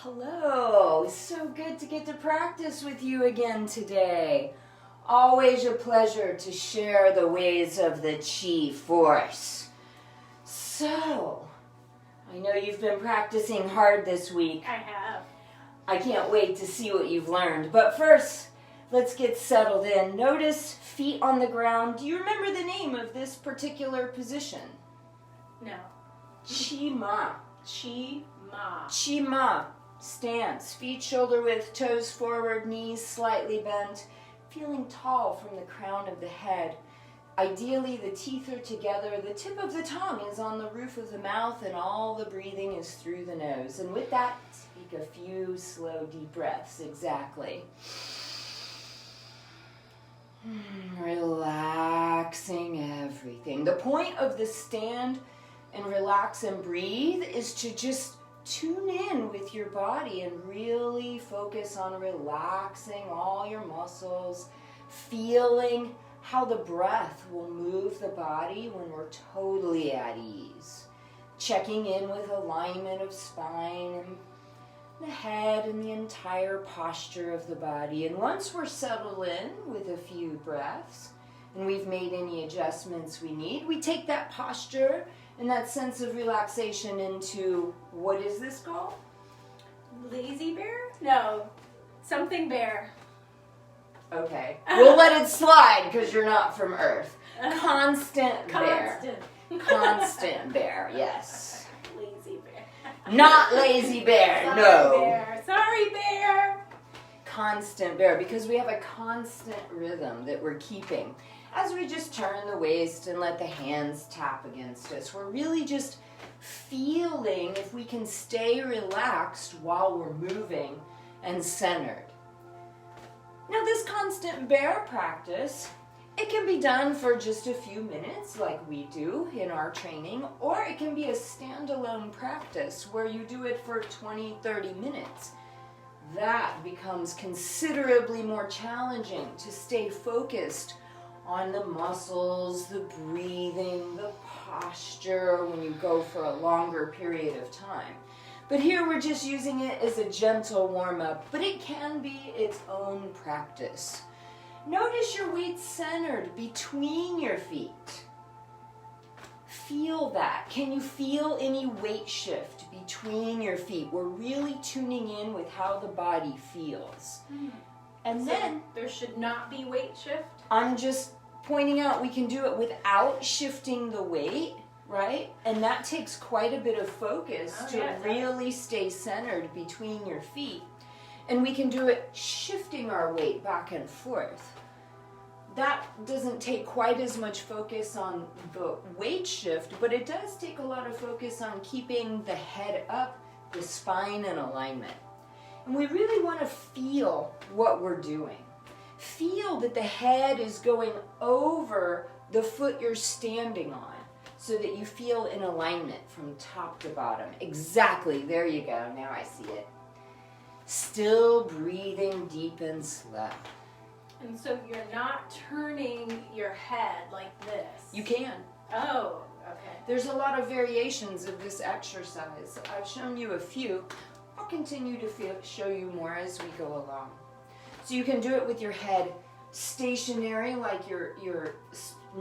Hello, so good to get to practice with you again today. Always a pleasure to share the ways of the Qi force. So, I know you've been practicing hard this week. I have. I can't wait to see what you've learned. But first, let's get settled in. Notice feet on the ground. Do you remember the name of this particular position? No. Qi Ma. Qi Ma. Qi Ma. Stance, feet shoulder width, toes forward, knees slightly bent, feeling tall from the crown of the head. Ideally, the teeth are together, the tip of the tongue is on the roof of the mouth, and all the breathing is through the nose. And with that, take a few slow, deep breaths. Exactly. Relaxing everything. The point of the stand and relax and breathe is to just tune in with your body and really focus on relaxing all your muscles, feeling how the breath will move the body when we're totally at ease. Checking in with alignment of spine and the head and the entire posture of the body. And once we're settled in with a few breaths and we've made any adjustments we need, we take that posture and that sense of relaxation into, what is this called? Lazy bear? No. Something bear. Okay. We'll let it slide because you're not from Earth. Constant bear. Constant bear, yes. Lazy bear. Not lazy bear, Sorry, no. Bear. Sorry, bear. Constant bear, because we have a constant rhythm that we're keeping. As we just turn the waist and let the hands tap against us, we're really just feeling if we can stay relaxed while we're moving and centered. Now, this constant bear practice, it can be done for just a few minutes like we do in our training, or it can be a standalone practice where you do it for 20, 30 minutes. That becomes considerably more challenging to stay focused on the muscles, the breathing, the posture when you go for a longer period of time. But here we're just using it as a gentle warm-up, but it can be its own practice. Notice your weight centered between your feet. Feel that. Can you feel any weight shift between your feet? We're really tuning in with how the body feels. And So then there should not be weight shift? I'm just pointing out we can do it without shifting the weight, right? And that takes quite a bit of focus really stay centered between your feet. And we can do it shifting our weight back and forth. That doesn't take quite as much focus on the weight shift, but it does take a lot of focus on keeping the head up, the spine in alignment. And we really want to feel what we're doing. Feel that the head is going over the foot you're standing on so that you feel in alignment from top to bottom. Exactly. There you go. Now I see it. Still breathing deep and slow. And so you're not turning your head like this? You can. Oh, okay. There's a lot of variations of this exercise. I've shown you a few. I'll continue to show you more as we go along. So you can do it with your head stationary, like your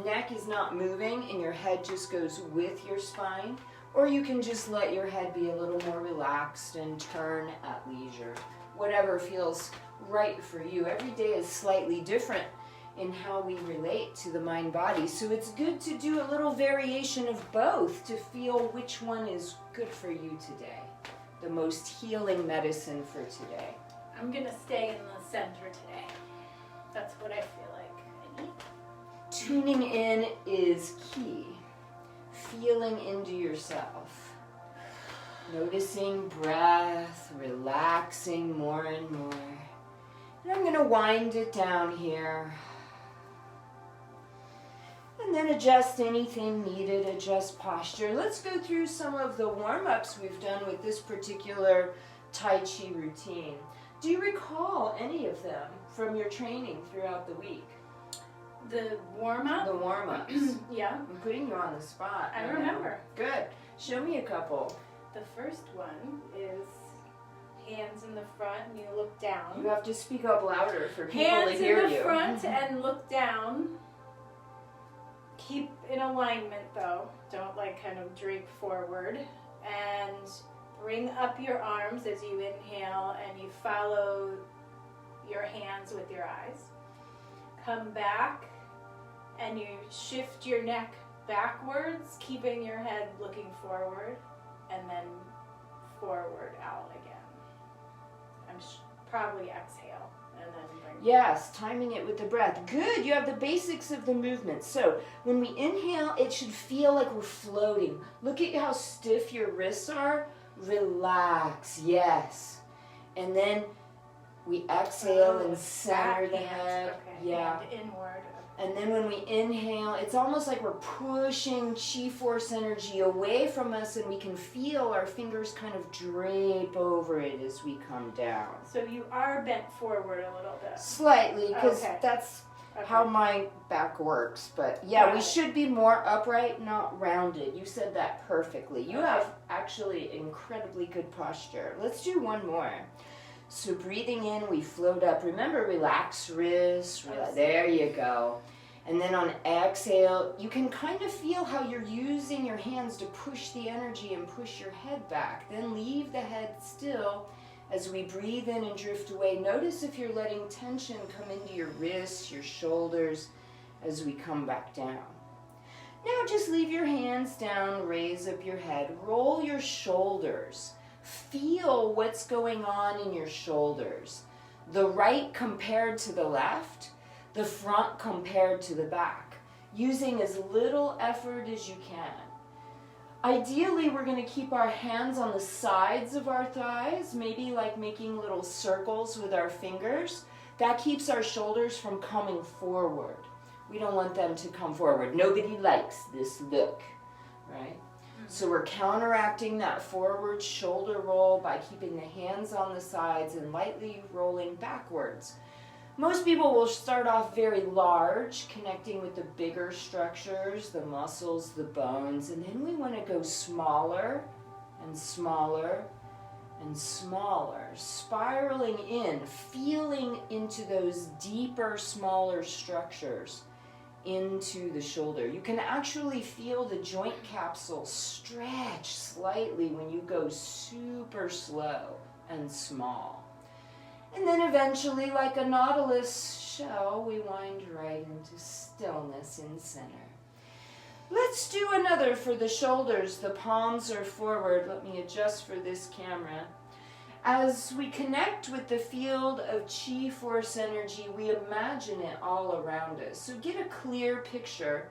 neck is not moving and your head just goes with your spine. Or you can just let your head be a little more relaxed and turn at leisure. Whatever feels right for you. Every day is slightly different in how we relate to the mind-body. So it's good to do a little variation of both to feel which one is good for you today. The most healing medicine for today. I'm going to stay in the center today. That's what I feel like I need. Tuning in is key. Feeling into yourself. Noticing breath, relaxing more and more. And I'm going to wind it down here. And then adjust anything needed, adjust posture. Let's go through some of the warm-ups we've done with this particular Tai Chi routine. Do you recall any of them from your training throughout the week? The warm-up? The warm-ups. Yeah. I'm putting you on the spot. I remember. Good. Show me a couple. The first one is hands in the front, and you look down. You have to speak up louder for people Hands to hear in the you. front and look down. Keep in alignment though. Don't like kind of drape forward. And bring up your arms as you inhale and you follow your hands with your eyes. Come back and you shift your neck backwards, keeping your head looking forward, and then forward out again. Probably exhale and then bring. Yes, timing it with the breath. Good, you have the basics of the movement. So when we inhale, it should feel like we're floating. Look at how stiff your wrists are. Relax, yes. And then we exhale and center the head. Okay. Yeah. And inward. And then when we inhale, it's almost like we're pushing chi force energy away from us, and we can feel our fingers kind of drape over it as we come down. So you are bent forward a little bit. Slightly, because Okay. that's Okay. how my back works. But yeah, Got we it. should be more upright, not rounded. You said that perfectly. You Okay. have actually incredibly good posture. Let's do one more. So breathing in, we float up. Remember, relax wrists. There you go. And then on exhale, you can kind of feel how you're using your hands to push the energy and push your head back. Then leave the head still as we breathe in and drift away. Notice if you're letting tension come into your wrists, your shoulders, as we come back down. Now just leave your hands down, raise up your head, roll your shoulders. Feel what's going on in your shoulders. The right compared to the left, the front compared to the back, using as little effort as you can. Ideally, we're going to keep our hands on the sides of our thighs, maybe like making little circles with our fingers. That keeps our shoulders from coming forward. We don't want them to come forward. Nobody likes this look, right? So we're counteracting that forward shoulder roll by keeping the hands on the sides and lightly rolling backwards. Most people will start off very large, connecting with the bigger structures, the muscles, the bones, and then we want to go smaller and smaller and smaller, spiraling in, feeling into those deeper, smaller structures into the shoulder. You can actually feel the joint capsule stretch slightly when you go super slow and small. And then eventually, like a nautilus shell, we wind right into stillness in center. Let's do another for the shoulders. The palms are forward. Let me adjust for this camera. As we connect with the field of chi force energy, we imagine it all around us. So get a clear picture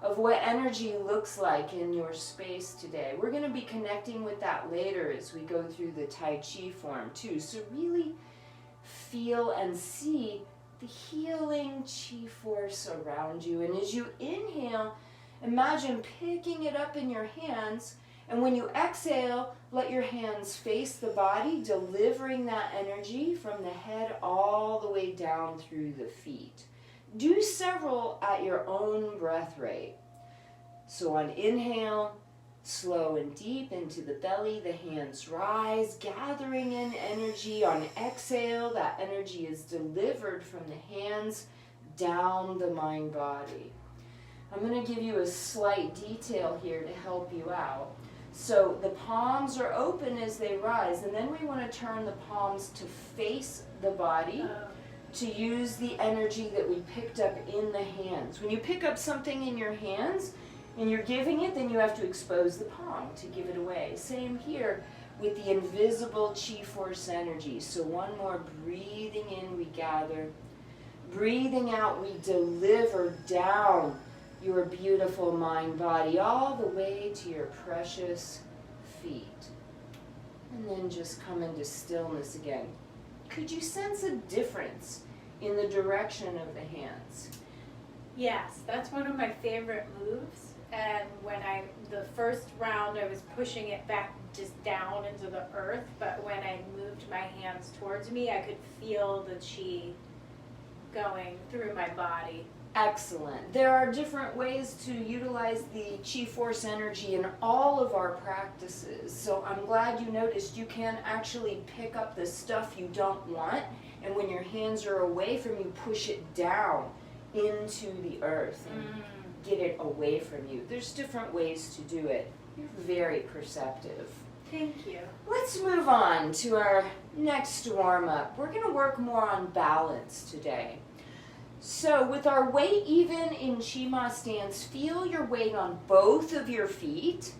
of what energy looks like in your space today. We're going to be connecting with that later as we go through the Tai Chi form too. So really feel and see the healing chi force around you. And as you inhale, imagine picking it up in your hands. And when you exhale, let your hands face the body, delivering that energy from the head all the way down through the feet. Do several at your own breath rate. So on inhale, slow and deep into the belly, the hands rise, gathering in energy. On exhale, that energy is delivered from the hands down the mind body. I'm going to give you a slight detail here to help you out. So the palms are open as they rise, and then we want to turn the palms to face the body to use the energy that we picked up in the hands. When you pick up something in your hands and you're giving it, then you have to expose the palm to give it away. Same here with the invisible chi force energy. So one more, breathing in, we gather. Breathing out, we deliver down your beautiful mind body all the way to your precious feet. And then just come into stillness again. Could you sense a difference in the direction of the hands? Yes, that's one of my favorite moves. And when the first round, I was pushing it back just down into the earth, but when I moved my hands towards me, I could feel the chi going through my body Excellent. There are different ways to utilize the Chi Force energy in all of our practices. So I'm glad you noticed you can actually pick up the stuff you don't want, and when your hands are away from you, push it down into the earth and get it away from you. There's different ways to do it. You're very perceptive. Thank you. Let's move on to our next warm-up. We're going to work more on balance today. So with our weight even in Qima stance, feel your weight on both of your feet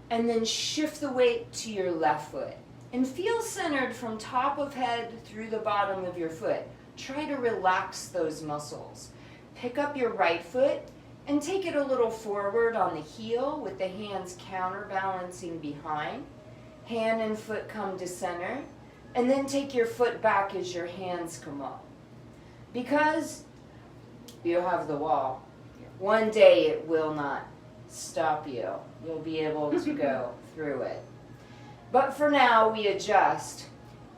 and then shift the weight to your left foot. And feel centered from top of head through the bottom of your foot. Try to relax those muscles. Pick up your right foot and take it a little forward on the heel with the hands counterbalancing behind. Hand and foot come to center. And then take your foot back as your hands come up. Because you have the wall, one day it will not stop you. You'll be able to go through it. But for now, we adjust.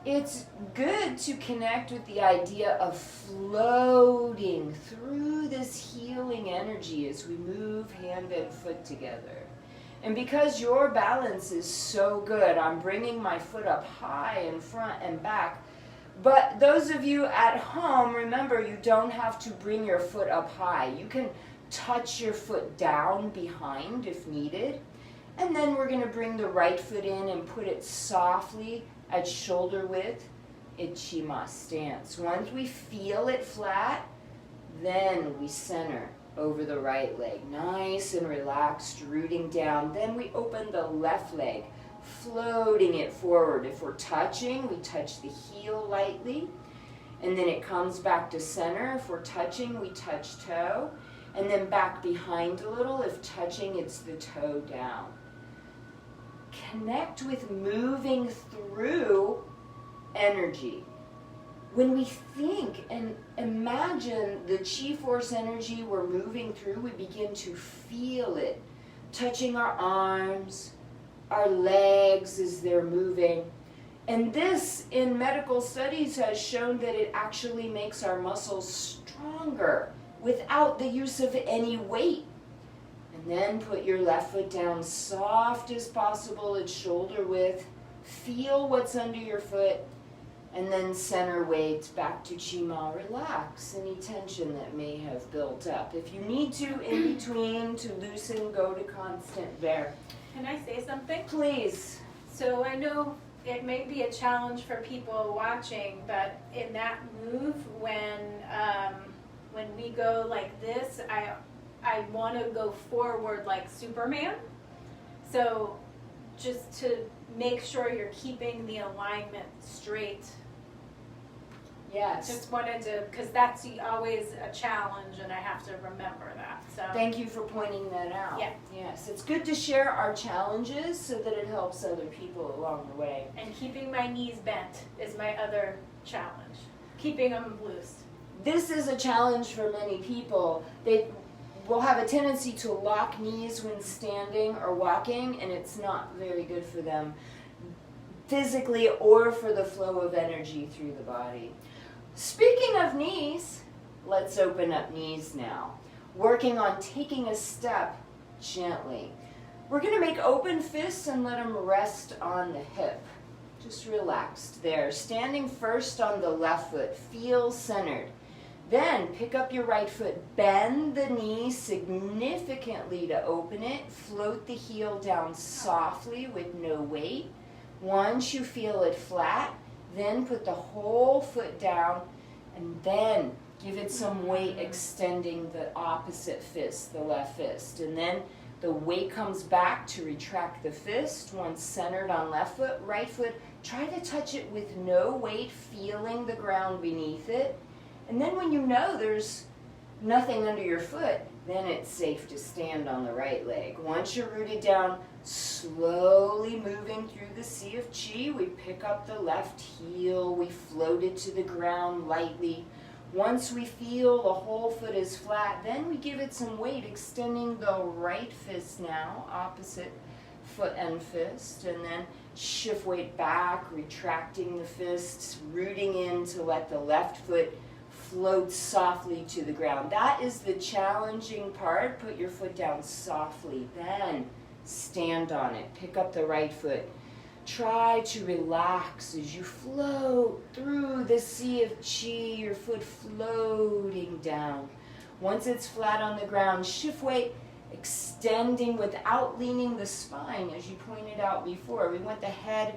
It's good to connect with the idea of floating through this healing energy as we move hand and foot together. And because your balance is so good, I'm bringing my foot up high in front and back. But those of you at home, remember, you don't have to bring your foot up high. You can touch your foot down behind if needed. And then we're going to bring the right foot in and put it softly at shoulder width in Qima stance. Once we feel it flat, then we center over the right leg. Nice and relaxed, rooting down. Then we open the left leg, floating it forward. If we're touching, we touch the heel lightly, and then it comes back to center. If we're touching, we touch toe, and then back behind a little. If touching, it's the toe down. Connect with moving through energy. When we think and imagine the Chi Force energy we're moving through, we begin to feel it, touching our arms, our legs as they're moving. And this, in medical studies, has shown that it actually makes our muscles stronger without the use of any weight. And then put your left foot down soft as possible at shoulder width. Feel what's under your foot. And then center weight back to Qima. Relax any tension that may have built up. If you need to, in between, to loosen, go to constant bear. Can I say something? Please. So I know it may be a challenge for people watching, but in that move, when we go like this, I want to go forward like Superman. So just to make sure you're keeping the alignment straight. Yes. Just wanted to, because that's always a challenge, and I have to remember that. So Thank you for pointing that out. Yeah. Yes, it's good to share our challenges so that it helps other people along the way. And keeping my knees bent is my other challenge. Keeping them loose. This is a challenge for many people. They will have a tendency to lock knees when standing or walking, and it's not very good for them physically or for the flow of energy through the body. Speaking of knees, let's open up knees now. Working on taking a step gently. We're going to make open fists and let them rest on the hip. Just relaxed there. Standing first on the left foot. Feel centered. Then pick up your right foot. Bend the knee significantly to open it. Float the heel down softly with no weight. Once you feel it flat, then put the whole foot down and then give it some weight, extending the opposite fist, the left fist. And then the weight comes back to retract the fist. Once centered on left foot, right foot, try to touch it with no weight, feeling the ground beneath it. And then when you know there's nothing under your foot, then it's safe to stand on the right leg. Once you're rooted down, slowly moving through the sea of Qi, we pick up the left heel, we float it to the ground lightly. Once we feel the whole foot is flat, then we give it some weight, extending the right fist now, opposite foot and fist, and then shift weight back, retracting the fists, rooting in to let the left foot floats softly to the ground. That is the challenging part. Put your foot down softly. Then stand on it. Pick up the right foot. Try to relax as you float through the sea of chi, your foot floating down. Once it's flat on the ground, shift weight, extending without leaning the spine, as you pointed out before. We want the head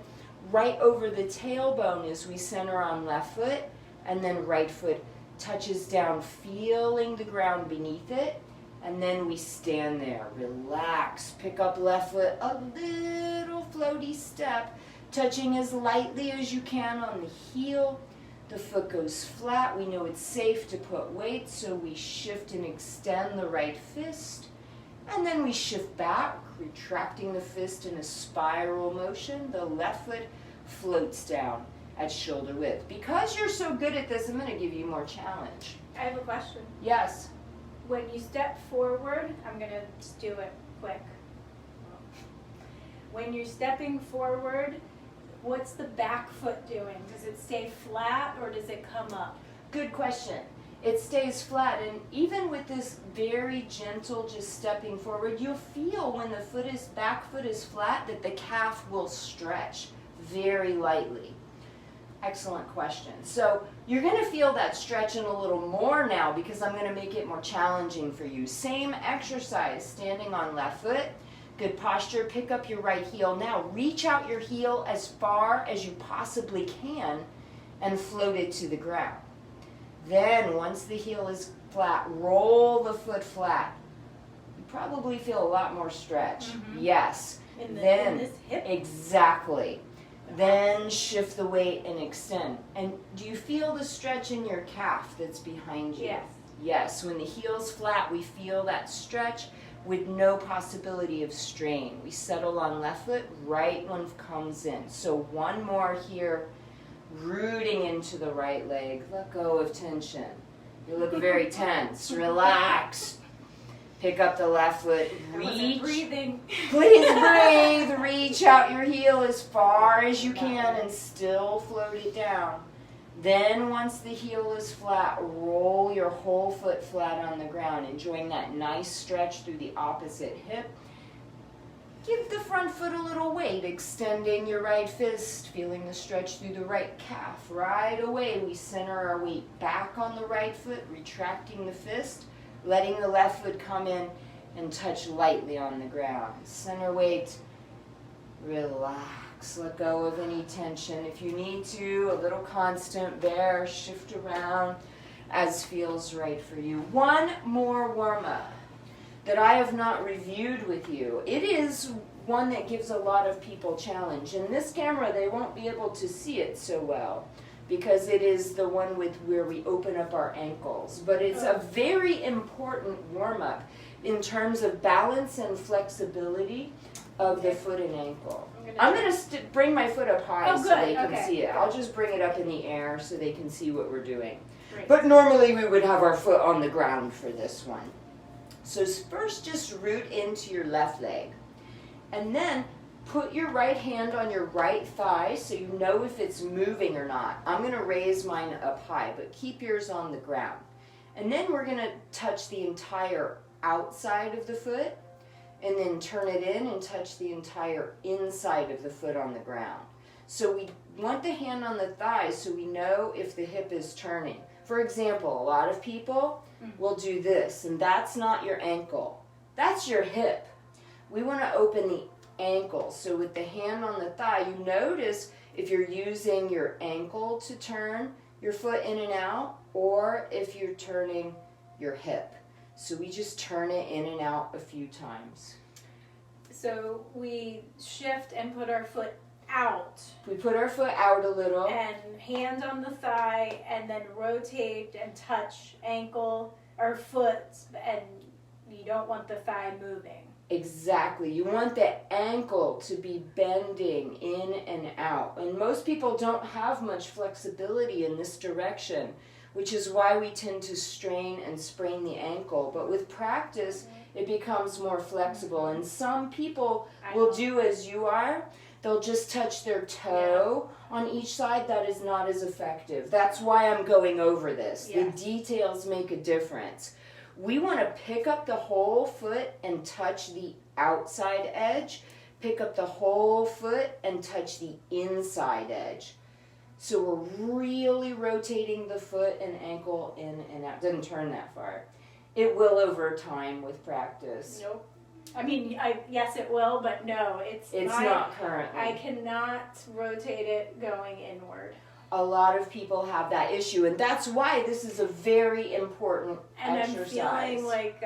right over the tailbone as we center on left foot, and then right foot touches down, feeling the ground beneath it, and then we stand there. Relax. Pick up left foot, a little floaty step, touching as lightly as you can on the heel. The foot goes flat. We know it's safe to put weight, so we shift and extend the right fist. And then we shift back, retracting the fist in a spiral motion. The left foot floats down at shoulder width. Because you're so good at this, I'm going to give you more challenge. I have a question. Yes. When you step forward, I'm going to just do it quick. When you're stepping forward, what's the back foot doing? Does it stay flat or does it come up? Good question. It stays flat, and even with this very gentle just stepping forward, you'll feel when the back foot is flat that the calf will stretch very lightly. Excellent question. So you're going to feel that stretching a little more now because I'm going to make it more challenging for you. Same exercise, standing on left foot. Good posture. Pick up your right heel. Now reach out your heel as far as you possibly can and float it to the ground. Then once the heel is flat, roll the foot flat. You probably feel a lot more stretch. Mm-hmm. Yes. In this hip? Exactly. Then shift the weight and extend. And do you feel the stretch in your calf that's behind you? Yes. Yes. When the heel's flat, we feel that stretch with no possibility of strain. We settle on left foot, right one comes in. So one more here, rooting into the right leg. Let go of tension. You look very tense. Relax. Pick up the left foot. Reach. Breathing. Please breathe. Reach out your heel as far as you can and still float it down. Then once the heel is flat, roll your whole foot flat on the ground, enjoying that nice stretch through the opposite hip. Give the front foot a little weight, extending your right fist, feeling the stretch through the right calf. Right away, we center our weight back on the right foot, retracting the fist, letting the left foot come in and touch lightly on the ground. Center weight, relax, let go of any tension. If you need to, a little constant bear, shift around as feels right for you. One more warm-up that I have not reviewed with you. It is one that gives a lot of people challenge. In this camera, they won't be able to see it so well because it is the one with where we open up our ankles. But it's a very important warm-up in terms of balance and flexibility of the foot and ankle. I'm going to bring my foot up high so they can see it. I'll just bring it up in the air so they can see what we're doing. Great. But normally we would have our foot on the ground for this one. So first just root into your left leg. And then put your right hand on your right thigh so you know if it's moving or not. I'm going to raise mine up high, but keep yours on the ground. And then we're going to touch the entire outside of the foot and then turn it in and touch the entire inside of the foot on the ground. So we want the hand on the thigh so we know if the hip is turning. For example, a lot of people will do this, and that's not your ankle. That's your hip. We want to open the ankle. So with the hand on the thigh, you notice if you're using your ankle to turn your foot in and out, or if you're turning your hip. So we just turn it in and out a few times. So we shift and put our foot out. We put our foot out a little. And hand on the thigh, and then rotate and touch ankle or foot, and you don't want the thigh moving. Exactly. You want the ankle to be bending in and out. And most people don't have much flexibility in this direction, which is why we tend to strain and sprain the ankle. But with practice, it becomes more flexible. And some people will do as you are. they'll just touch their toe on each side. That is not as effective. That's why I'm going over this. Yes. The details make a difference. We want to pick up the whole foot and touch the outside edge. Pick up the whole foot and touch the inside edge. So we're really rotating the foot and ankle in and out. Doesn't turn that far. It will over time with practice. Nope. I mean, yes, it will, but no, it's not currently. I cannot rotate it going inward. A lot of people have that issue, and that's why this is a very important exercise. And I'm feeling like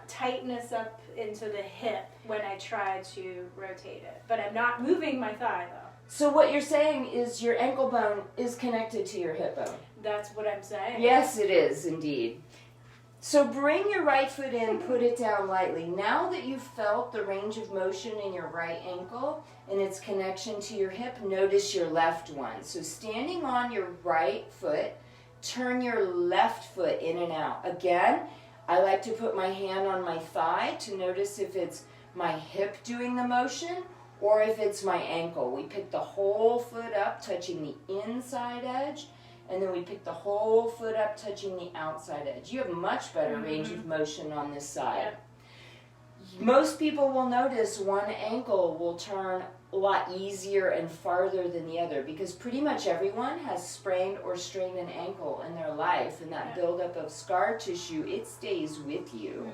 tightness up into the hip when I try to rotate it, but I'm not moving my thigh though. So what you're saying is your ankle bone is connected to your hip bone. That's what I'm saying. Yes, it is indeed. So bring your right foot in, put it down lightly. Now that you've felt the range of motion in your right ankle and its connection to your hip, notice your left one. So standing on your right foot, turn your left foot in and out. Again, I like to put my hand on my thigh to notice if it's my hip doing the motion or if it's my ankle. We pick the whole foot up, touching the inside edge, and then we pick the whole foot up, touching the outside edge. You have much better range of motion on this side. Yep. Most people will notice one ankle will turn a lot easier and farther than the other because pretty much everyone has sprained or strained an ankle in their life, and that buildup of scar tissue, it stays with you.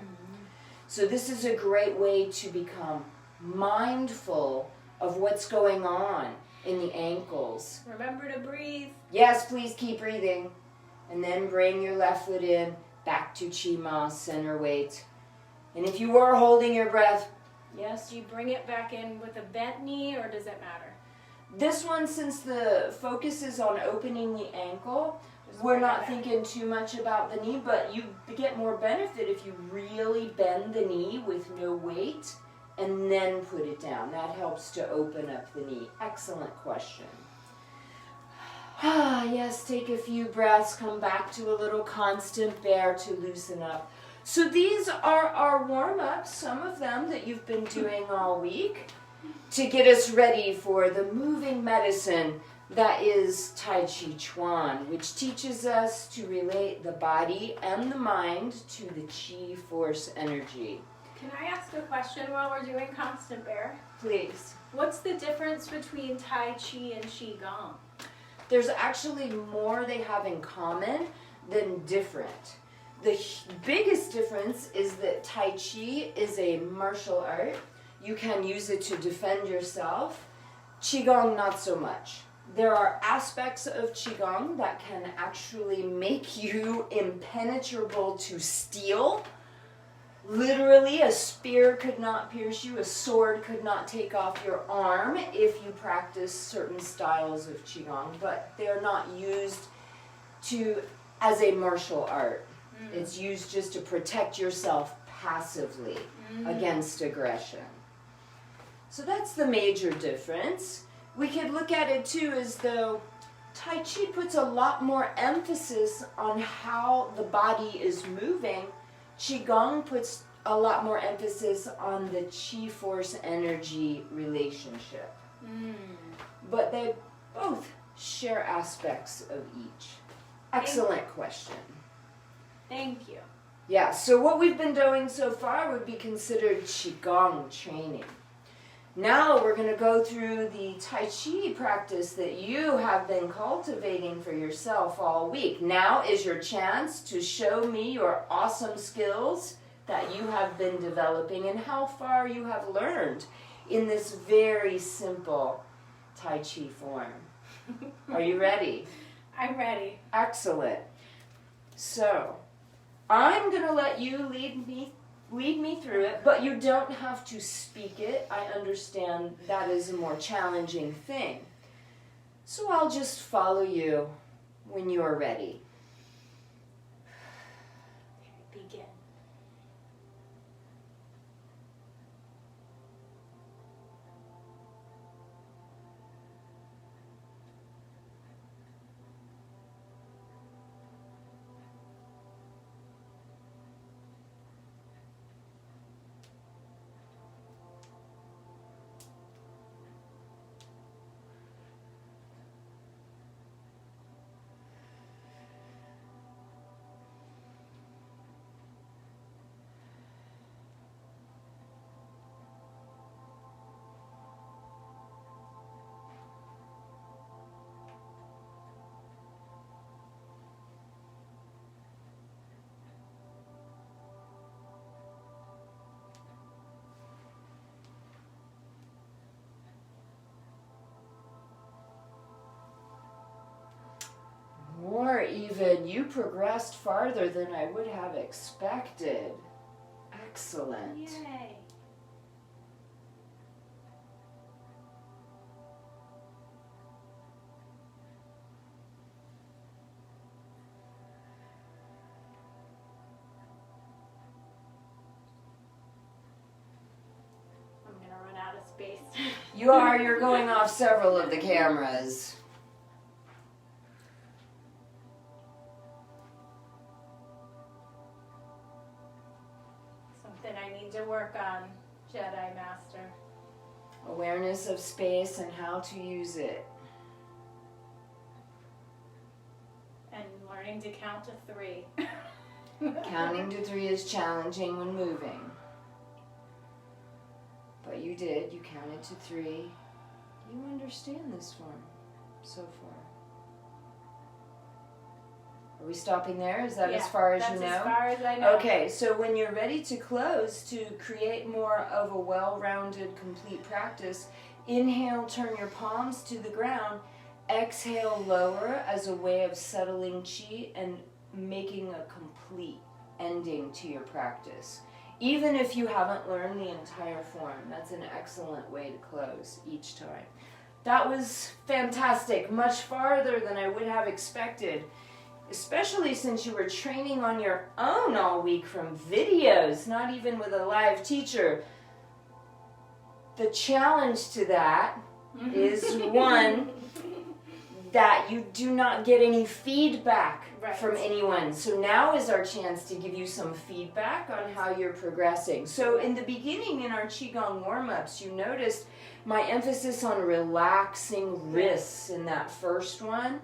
So this is a great way to become mindful of what's going on in the ankles. Remember to breathe. Yes, please keep breathing. And then bring your left foot in, back to Chi Ma, center weight. And if you are holding your breath, yes? Do you bring it back in with a bent knee, or does it matter? This one, since the focus is on opening the ankle, we're not thinking too much about the knee, but you get more benefit if you really bend the knee with no weight and then put it down. That helps to open up the knee. Excellent question. Yes, take a few breaths, come back to a little constant bear to loosen up. So these are our warm-ups, some of them that you've been doing all week to get us ready for the moving medicine that is Tai Chi Chuan, which teaches us to relate the body and the mind to the Chi force energy. Can I ask a question while we're doing constant bear? Please. What's the difference between Tai Chi and QiGong? There's actually more they have in common than different. The biggest difference is that Tai Chi is a martial art. You can use it to defend yourself. QiGong, not so much. There are aspects of QiGong that can actually make you impenetrable to steel. Literally, a spear could not pierce you, a sword could not take off your arm if you practice certain styles of QiGong, but they're not used as a martial art. It's used just to protect yourself passively against aggression. So that's the major difference. We could look at it too as though Tai Chi puts a lot more emphasis on how the body is moving. QiGong puts a lot more emphasis on the Chi force energy relationship. But they both share aspects of each. Excellent question. Thank you. Yeah, so what we've been doing so far would be considered QiGong training. Now we're going to go through the Tai Chi practice that you have been cultivating for yourself all week. Now is your chance to show me your awesome skills that you have been developing and how far you have learned in this very simple Tai Chi form. Are you ready? I'm ready. Excellent. So, I'm going to let you lead me through it, but you don't have to speak it. I understand that is a more challenging thing. So I'll just follow you when you are ready. Begin. Or even, you progressed farther than I would have expected. Excellent. Yay. I'm going to run out of space. You're going off several of the cameras. Something I need to work on, Jedi Master. Awareness of space and how to use it. And learning to count to 3. Counting to 3 is challenging when moving. But you did. You counted to 3. You understand this form so far. Are we stopping there? Is that as far as you know? That's as far as I know. Okay, so when you're ready to close, to create more of a well-rounded, complete practice, inhale, turn your palms to the ground. Exhale, lower as a way of settling chi and making a complete ending to your practice. Even if you haven't learned the entire form, that's an excellent way to close each time. That was fantastic, much farther than I would have expected, especially since you were training on your own all week from videos, not even with a live teacher. The challenge to that is, one, that you do not get any feedback from anyone. So now is our chance to give you some feedback on how you're progressing. So in the beginning, in our QiGong warm-ups, you noticed my emphasis on relaxing wrists in that first one.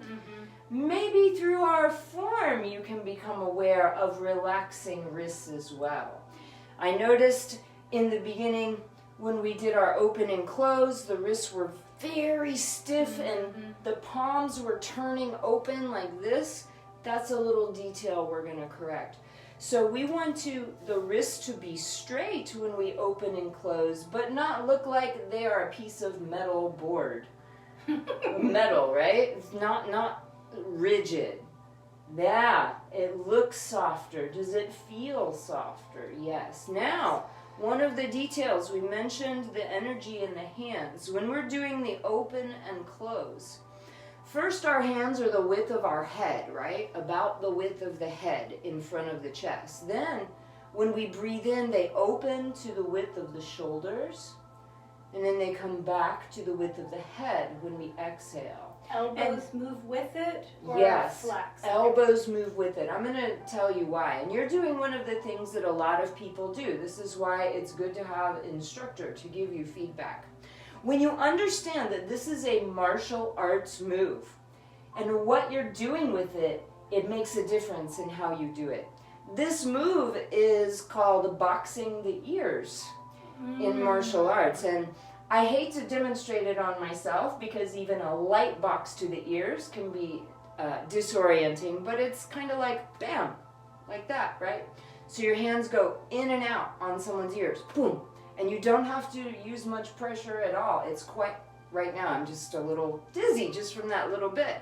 Maybe through our form you can become aware of relaxing wrists as well. I noticed in the beginning when we did our open and close, the wrists were very stiff and the palms were turning open like this. That's a little detail we're going to correct. So we want the wrists to be straight when we open and close, but not look like they are a piece of metal board. Metal, right? It's not rigid. Yeah, it looks softer. Does it feel softer? Yes. Now, one of the details, we mentioned the energy in the hands. When we're doing the open and close, first our hands are the width of our head, right? About the width of the head in front of the chest. Then, when we breathe in, they open to the width of the shoulders, and then they come back to the width of the head when we exhale. Elbows move with it or flex? Elbows move with it. I'm going to tell you why. And you're doing one of the things that a lot of people do. This is why it's good to have an instructor to give you feedback. When you understand that this is a martial arts move, and what you're doing with it, it makes a difference in how you do it. This move is called boxing the ears in martial arts. And I hate to demonstrate it on myself because even a light box to the ears can be disorienting, but it's kind of like bam, like that, right? So your hands go in and out on someone's ears, boom, and you don't have to use much pressure at all. It's quite, right now I'm just a little dizzy just from that little bit.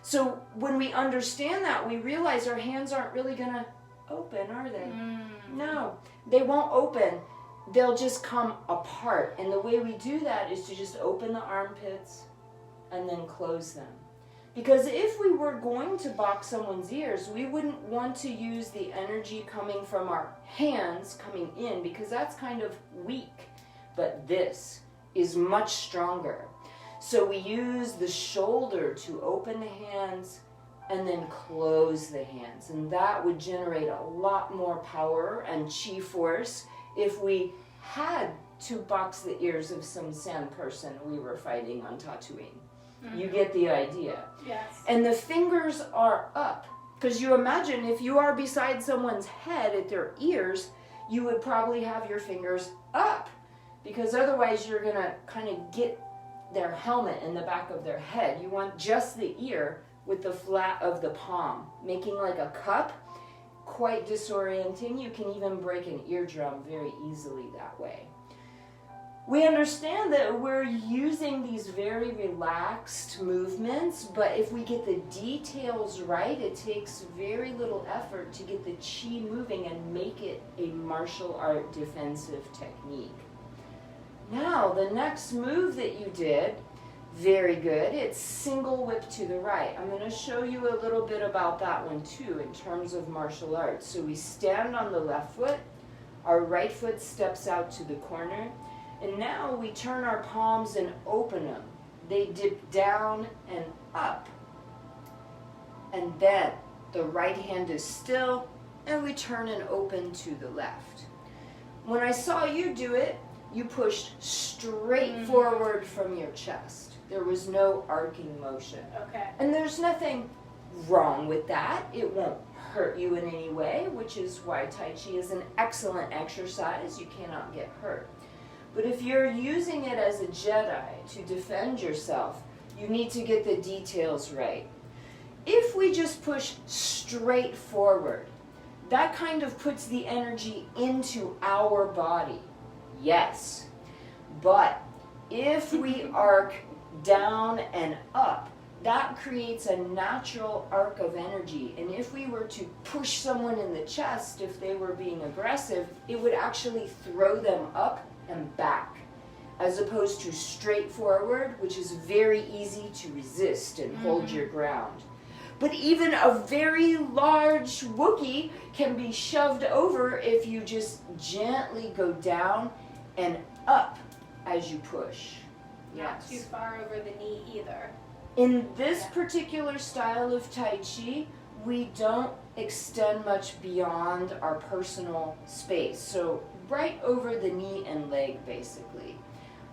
So when we understand that, we realize our hands aren't really gonna open, are they? No, they won't open. They'll just come apart. And the way we do that is to just open the armpits and then close them. Because if we were going to box someone's ears, we wouldn't want to use the energy coming from our hands coming in because that's kind of weak. But this is much stronger. So we use the shoulder to open the hands and then close the hands. And that would generate a lot more power and chi force if we had to box the ears of some sand person we were fighting on Tatooine. You get the idea. Yes. And the fingers are up. Because you imagine if you are beside someone's head at their ears, you would probably have your fingers up. Because otherwise you're going to kind of get their helmet in the back of their head. You want just the ear with the flat of the palm, making like a cup. Quite disorienting. You can even break an eardrum very easily that way. We understand that we're using these very relaxed movements, but if we get the details right, it takes very little effort to get the qi moving and make it a martial art defensive technique. Now, the next move that you did, very good, it's single whip to the right. I'm going to show you a little bit about that one too in terms of martial arts. So we stand on the left foot, our right foot steps out to the corner, and now we turn our palms and open them. They dip down and up. And then the right hand is still, and we turn and open to the left. When I saw you do it, you pushed straight forward from your chest. There was no arcing motion. Okay. And there's nothing wrong with that. It won't hurt you in any way, which is why Tai Chi is an excellent exercise. You cannot get hurt. But if you're using it as a Jedi to defend yourself, you need to get the details right. If we just push straight forward, that kind of puts the energy into our body. Yes. But if we arc down and up, that creates a natural arc of energy. And if we were to push someone in the chest, if they were being aggressive, it would actually throw them up and back, as opposed to straight forward, which is very easy to resist and hold your ground. But even a very large Wookiee can be shoved over if you just gently go down and up as you push. Not too far over the knee either. In this particular style of Tai Chi, we don't extend much beyond our personal space. So right over the knee and leg, basically.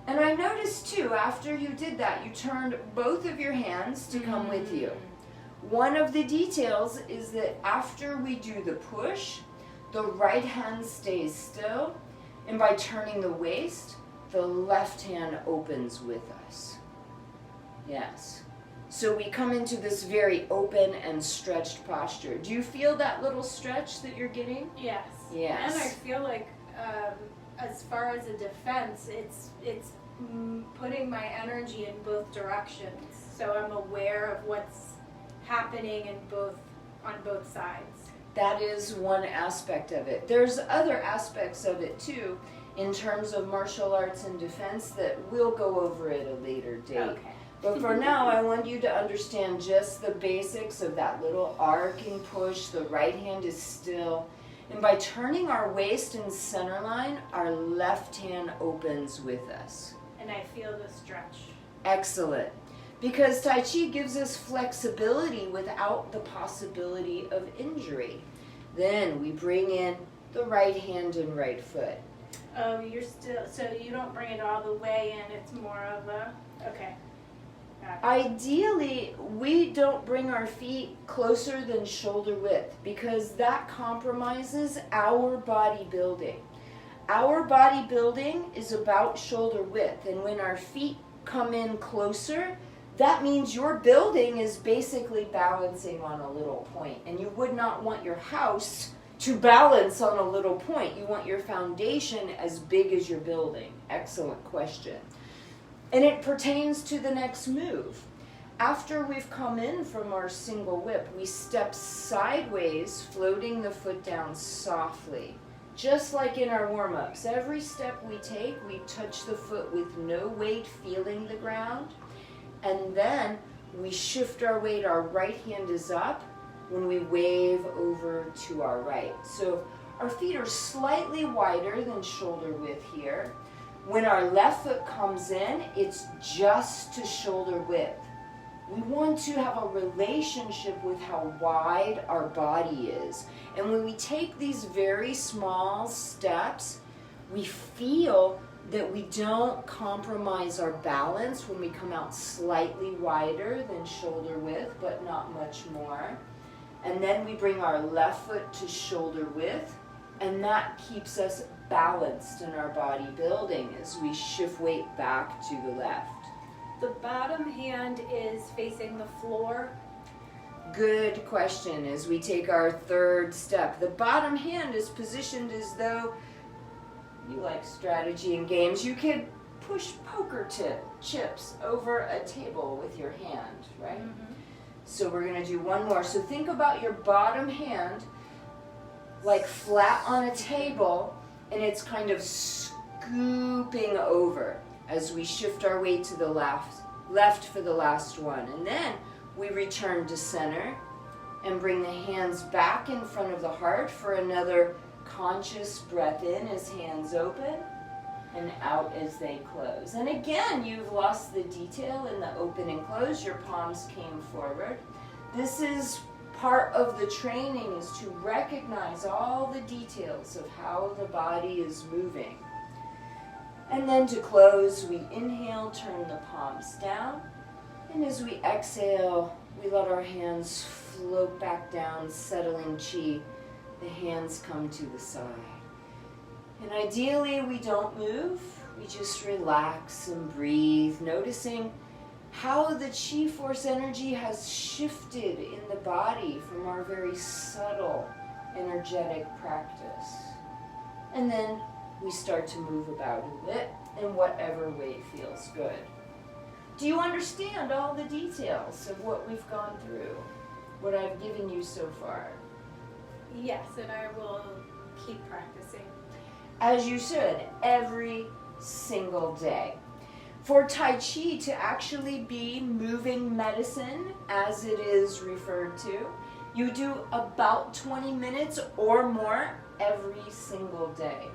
And I noticed too, after you did that, you turned both of your hands to come with you. One of the details is that after we do the push, the right hand stays still, and by turning the waist, the left hand opens with us. Yes. So we come into this very open and stretched posture. Do you feel that little stretch that you're getting? Yes. Yes. And I feel like, as far as a defense, it's putting my energy in both directions, so I'm aware of what's happening on both sides. That is one aspect of it. There's other aspects of it too, in terms of martial arts and defense, that we'll go over at a later date. Okay. But for now, I want you to understand just the basics of that little arcing push. The right hand is still. And by turning our waist in center line, our left hand opens with us. And I feel the stretch. Excellent. Because Tai Chi gives us flexibility without the possibility of injury. Then we bring in the right hand and right foot. Oh, so you don't bring it all the way in, it's more of a, okay. Ideally, we don't bring our feet closer than shoulder width because that compromises our body building. Our body building is about shoulder width, and when our feet come in closer, that means your building is basically balancing on a little point, and you would not want your house to balance on a little point. You want your foundation as big as your building. Excellent question. And it pertains to the next move. After we've come in from our single whip, we step sideways, floating the foot down softly. Just like in our warm-ups, every step we take, we touch the foot with no weight, feeling the ground. And then we shift our weight, our right hand is up when we wave over to our right. So our feet are slightly wider than shoulder width here. When our left foot comes in, it's just to shoulder width. We want to have a relationship with how wide our body is. And when we take these very small steps, we feel that we don't compromise our balance when we come out slightly wider than shoulder width, but not much more. And then we bring our left foot to shoulder width, and that keeps us balanced in our body building as we shift weight back to the left. The bottom hand is facing the floor. Good question. As we take our third step, the bottom hand is positioned as though you like strategy and games. You could push poker chips over a table with your hand, right? Mm-hmm. So we're going to do one more. So think about your bottom hand like flat on a table, and it's kind of scooping over as we shift our weight to the left for the last one. And then we return to center and bring the hands back in front of the heart for another conscious breath in as hands open and out as they close. And again, you've lost the detail in the open and close. Your palms came forward. This is part of the training, is to recognize all the details of how the body is moving. And then to close, we inhale, turn the palms down. And as we exhale, we let our hands float back down, settling chi. The hands come to the side. And ideally, we don't move. We just relax and breathe, noticing how the chi force energy has shifted in the body from our very subtle, energetic practice. And then we start to move about a bit in whatever way feels good. Do you understand all the details of what we've gone through, what I've given you so far? Yes, and I will keep practicing. As you should, every single day. For Tai Chi to actually be moving medicine, as it is referred to, you do about 20 minutes or more every single day.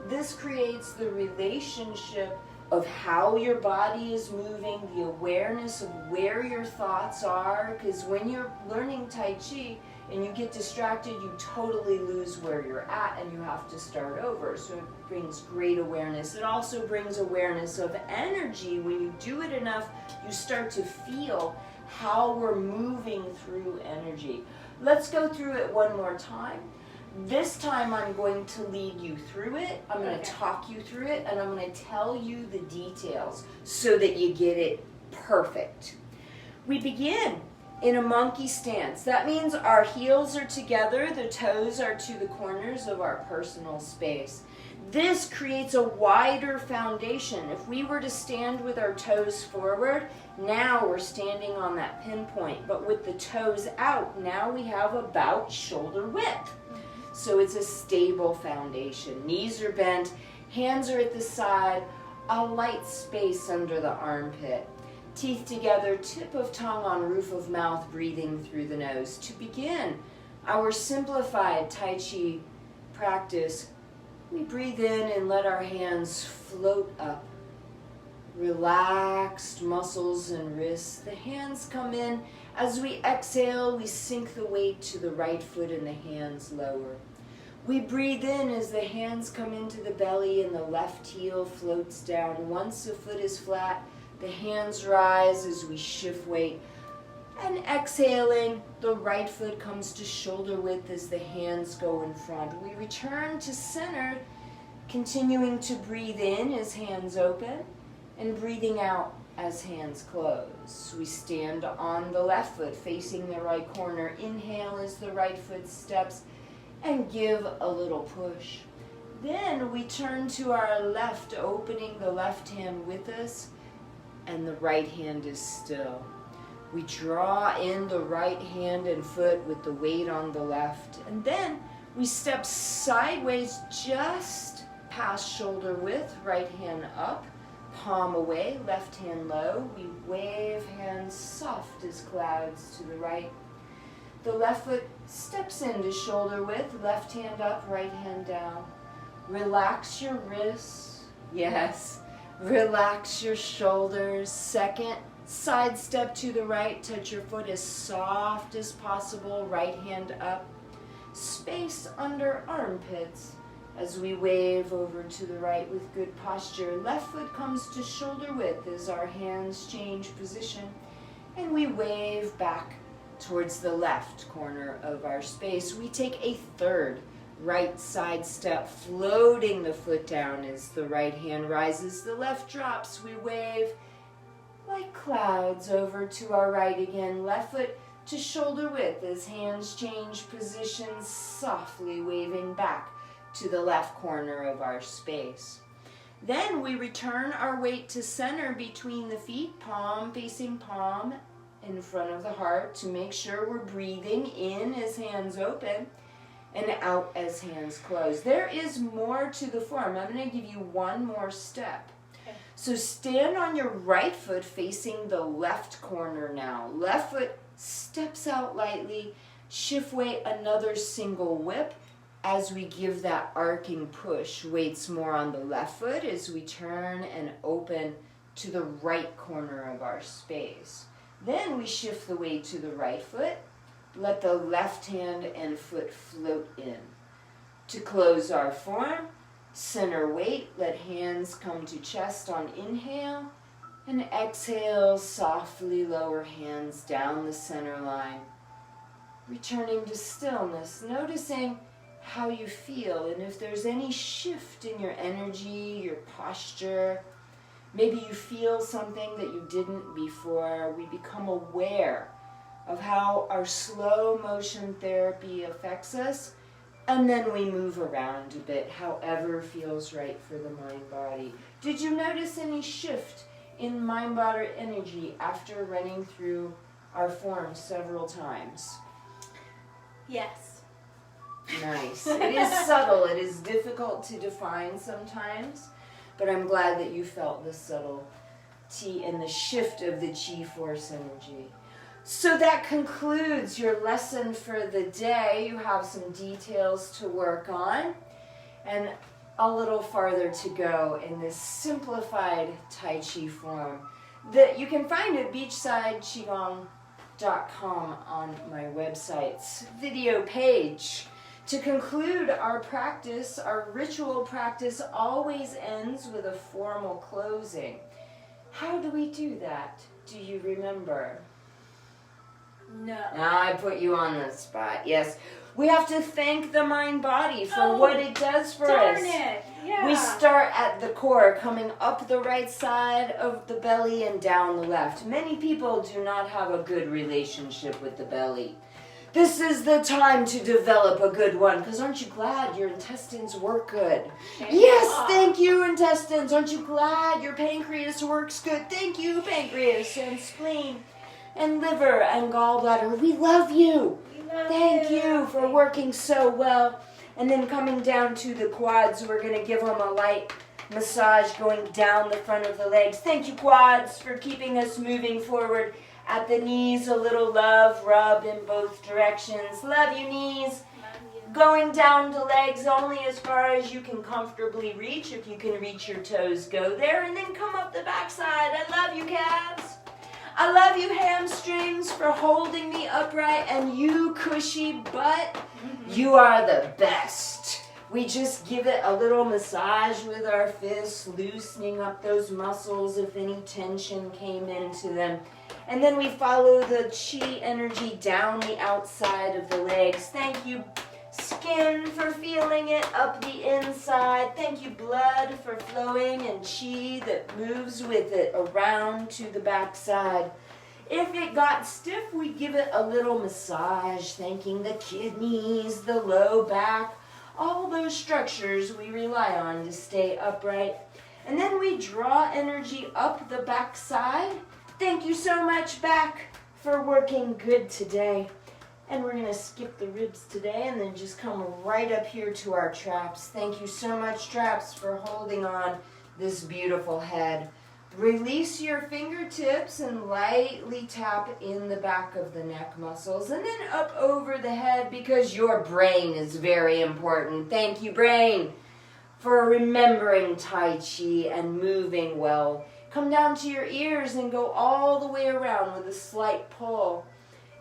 This creates the relationship of how your body is moving, the awareness of where your thoughts are, because when you're learning Tai Chi and you get distracted, you totally lose where you're at and you have to start over. So it brings great awareness. It also brings awareness of energy. When you do it enough, you start to feel how we're moving through energy. Let's go through it one more time. This time I'm going to lead you through it. I'm going to talk you through it, and I'm going to tell you the details so that you get it perfect. We begin in a monkey stance. That means our heels are together, the toes are to the corners of our personal space. This creates a wider foundation. If we were to stand with our toes forward, now we're standing on that pinpoint, but with the toes out, now we have about shoulder width. So it's a stable foundation. Knees are bent, hands are at the side, a light space under the armpit. Teeth together, tip of tongue on roof of mouth, breathing through the nose. To begin our simplified Tai Chi practice, we breathe in and let our hands float up. Relaxed muscles and wrists. The hands come in. As we exhale, we sink the weight to the right foot and the hands lower. We breathe in as the hands come into the belly and the left heel floats down. Once the foot is flat, the hands rise as we shift weight. And exhaling, the right foot comes to shoulder width as the hands go in front. We return to center, continuing to breathe in as hands open and breathing out as hands close. We stand on the left foot facing the right corner. Inhale as the right foot steps and give a little push. Then we turn to our left, opening the left hand with us, and the right hand is still. We draw in the right hand and foot with the weight on the left, and then we step sideways just past shoulder width, right hand up, palm away, left hand low. We wave hands soft as clouds to the right. The left foot steps into shoulder width, left hand up, right hand down. Relax your wrists. Yes. Relax your shoulders. Second, side step to the right. Touch your foot as soft as possible. Right hand up. Space under armpits as we wave over to the right with good posture. Left foot comes to shoulder width as our hands change position. And we wave back towards the left corner of our space. We take a third right side step, floating the foot down as the right hand rises, the left drops. We wave like clouds over to our right again. Left foot to shoulder width as hands change positions, softly waving back to the left corner of our space. Then we return our weight to center between the feet, palm facing palm in front of the heart, to make sure we're breathing in as hands open and out as hands closed. There is more to the form. I'm going to give you one more step. Okay. So stand on your right foot facing the left corner now. Left foot steps out lightly. Shift weight, another single whip. As we give that arcing push, weight's more on the left foot as we turn and open to the right corner of our space. Then we shift the weight to the right foot. Let the left hand and foot float in. To close our form, center weight, let hands come to chest on inhale, and exhale, softly lower hands down the center line. Returning to stillness, noticing how you feel, and if there's any shift in your energy, your posture, maybe you feel something that you didn't before, we become aware of how our slow motion therapy affects us, and then we move around a bit, however feels right for the mind-body. Did you notice any shift in mind-body energy after running through our form several times? Yes. Nice. It is subtle. It is difficult to define sometimes, but I'm glad that you felt the subtlety and the shift of the chi force energy. So that concludes your lesson for the day. You have some details to work on and a little farther to go in this simplified Tai Chi form that you can find at Beachside QiGong.com on my website's video page. To conclude our practice, our ritual practice always ends with a formal closing. How do we do that? Do you remember? No. I put you on the spot. Yes. We have to thank the mind-body for what it does for us. Darn it. Yeah. We start at the core, coming up the right side of the belly and down the left. Many people do not have a good relationship with the belly. This is the time to develop a good one, because aren't you glad your intestines work good? Yes, thank you, intestines. Aren't you glad your pancreas works good? Thank you, pancreas and spleen and liver and gallbladder. We love you. Thank you for working so well. And then coming down to the quads, we're going to give them a light massage going down the front of the legs. Thank you, quads, for keeping us moving forward. At the knees, a little love rub in both directions. Love you, knees. Going down to legs only as far as you can comfortably reach. If you can reach your toes, go there. And then come up the backside. I love you, calves. I love you, hamstrings, for holding me upright. And you, cushy butt, you are the best. We just give it a little massage with our fists, loosening up those muscles if any tension came into them. And then we follow the chi energy down the outside of the legs. Thank you, skin, for feeling it up the inside. Thank you, blood, for flowing and chi that moves with it around to the backside. If it got stiff, we give it a little massage, thanking the kidneys, the low back, all those structures we rely on to stay upright. And then we draw energy up the backside. Thank you so much, back, for working good today. And we're going to skip the ribs today and then just come right up here to our traps. Thank you so much, traps, for holding on this beautiful head. Release your fingertips and lightly tap in the back of the neck muscles and then up over the head, because your brain is very important. Thank you, brain, for remembering Tai Chi and moving well. Come down to your ears and go all the way around with a slight pull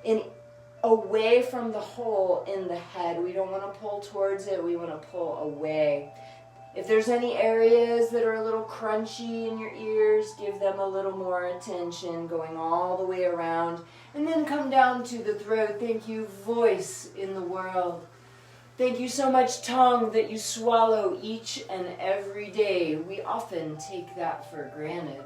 in away from the hole in the head. We don't want to pull towards it. We want to pull away. If there's any areas that are a little crunchy in your ears, give them a little more attention, going all the way around. And then come down to the throat. Thank you, voice in the world. Thank you so much, tongue, that you swallow each and every day. We often take that for granted.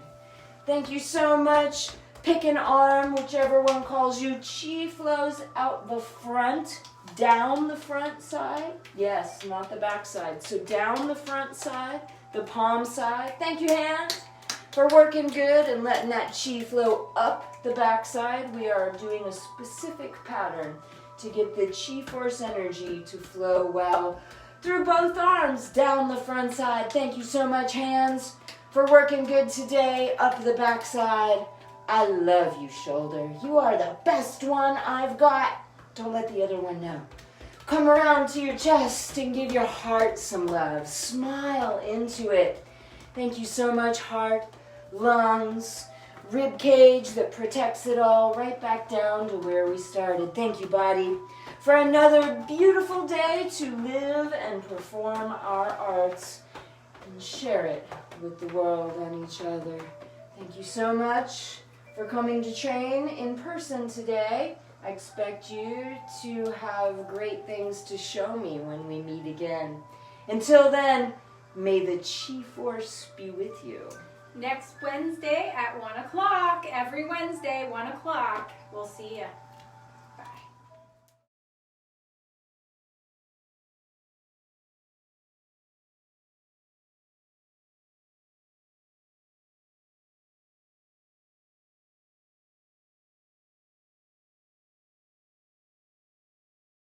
Thank you so much. Pick an arm, whichever one calls you. Chi flows out the front, down the front side. Yes, not the back side. So down the front side. the palm side. Thank you, hands, for working good and letting that chi flow up the backside. We are doing a specific pattern to get the chi force energy to flow well through both arms, down the front side. Thank you so much, hands, for working good today, up the backside. I love you, shoulder. You are the best one I've got. Don't let the other one know. Come around to your chest and give your heart some love. Smile into it. Thank you so much, heart, lungs, rib cage that protects it all, right back down to where we started. Thank you, body, for another beautiful day to live and perform our arts and share it with the world and each other. Thank you so much for coming to train in person today. I expect you to have great things to show me when we meet again. Until then, may the Chi Force be with you. Next Wednesday at 1 o'clock. Every Wednesday, 1 o'clock. We'll see ya. Bye.